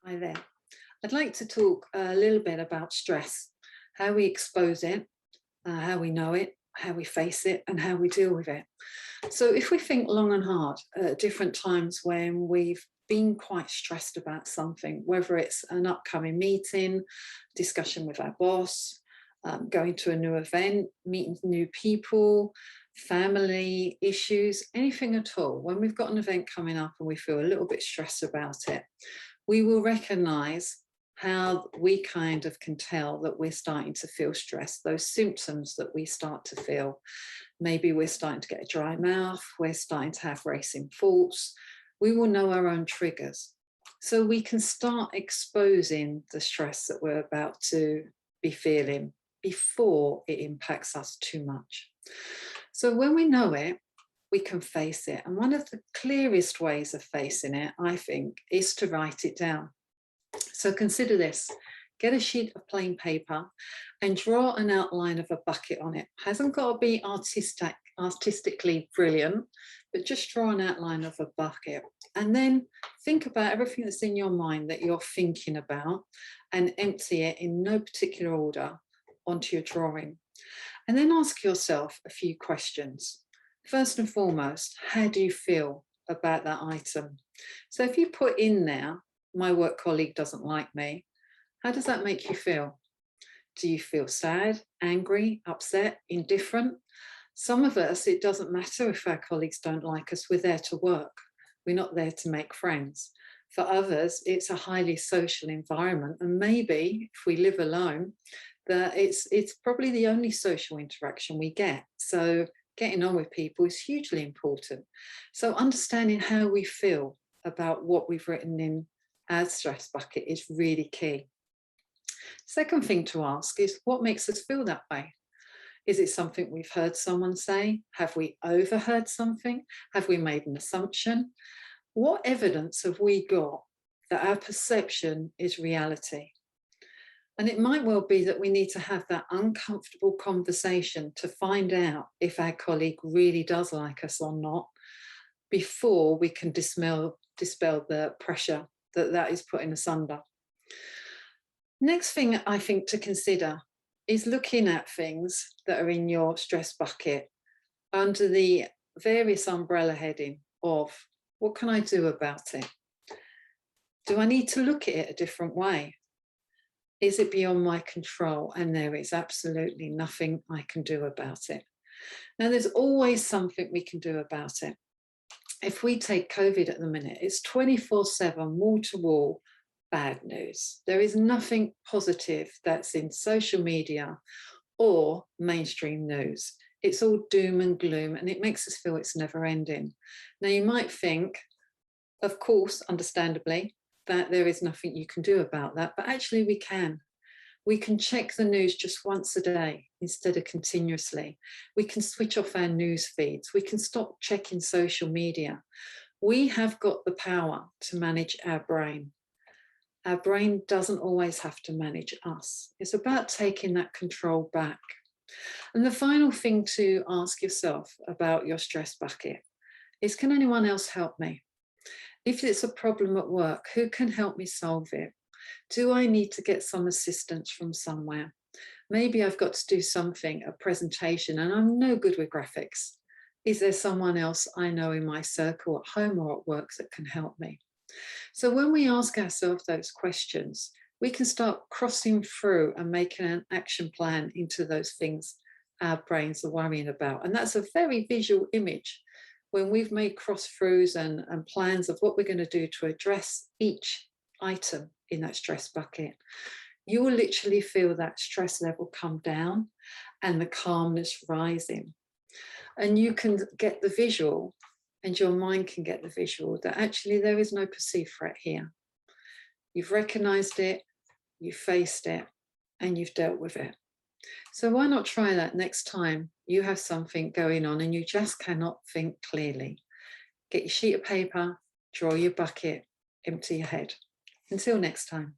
Hi there. I'd like to talk a little bit about stress, how we expose it, how we know it, how we face it, and how we deal with it. So, if we think long and hard at different times when we've been quite stressed about something, whether it's an upcoming meeting, discussion with our boss, going to a new event, meeting new people, family issues, anything at all, when we've got an event coming up and we feel a little bit stressed about it, we will recognize how we kind of can tell that we're starting to feel stressed, those symptoms that we start to feel. Maybe we're starting to get a dry mouth, we're starting to have racing thoughts. We will know our own triggers. So we can start exposing the stress that we're about to be feeling before it impacts us too much. So when we know it, we can face it. And one of the clearest ways of facing it, I think, is to write it down. So consider this. Get a sheet of plain paper and draw an outline of a bucket on it. Hasn't got to be artistically brilliant, but just draw an outline of a bucket. And then think about everything that's in your mind that you're thinking about and empty it in no particular order onto your drawing. And then ask yourself a few questions. First and foremost, how do you feel about that item? So if you put in there, my work colleague doesn't like me, how does that make you feel? Do you feel sad, angry, upset, indifferent? Some of us, it doesn't matter if our colleagues don't like us, we're there to work. We're not there to make friends. For others, it's a highly social environment. And maybe if we live alone, that it's probably the only social interaction we get. So getting on with people is hugely important. So understanding how we feel about what we've written in our stress bucket is really key. Second thing to ask is, what makes us feel that way? Is it something we've heard someone say? Have we overheard something? Have we made an assumption? What evidence have we got that our perception is reality? And it might well be that we need to have that uncomfortable conversation to find out if our colleague really does like us or not before we can dispel the pressure that is putting us under. Next thing I think to consider is looking at things that are in your stress bucket under the various umbrella heading of, what can I do about it? Do I need to look at it a different way? Is it beyond my control? And there is absolutely nothing I can do about it. Now, there's always something we can do about it. If we take COVID at the minute, it's 24/7, wall to wall, bad news. There is nothing positive that's in social media or mainstream news. It's all doom and gloom, and it makes us feel it's never ending. Now, you might think, of course, understandably, that there is nothing you can do about that, but actually we can. We can check the news just once a day instead of continuously. We can switch off our news feeds. We can stop checking social media. We have got the power to manage our brain. Our brain doesn't always have to manage us. It's about taking that control back. And the final thing to ask yourself about your stress bucket is, can anyone else help me? If it's a problem at work, who can help me solve it? Do I need to get some assistance from somewhere? Maybe I've got to do something, a presentation, and I'm no good with graphics. Is there someone else I know in my circle at home or at work that can help me? So when we ask ourselves those questions, we can start crossing through and making an action plan into those things our brains are worrying about. And that's a very visual image. When we've made cross-throughs and plans of what we're going to do to address each item in that stress bucket, you will literally feel that stress level come down and the calmness rising. And you can get the visual, and your mind can get the visual, that actually there is no perceived threat here. You've recognized it, you've faced it, and you've dealt with it. So why not try that next time you have something going on and you just cannot think clearly? Get your sheet of paper, draw your bucket, empty your head. Until next time.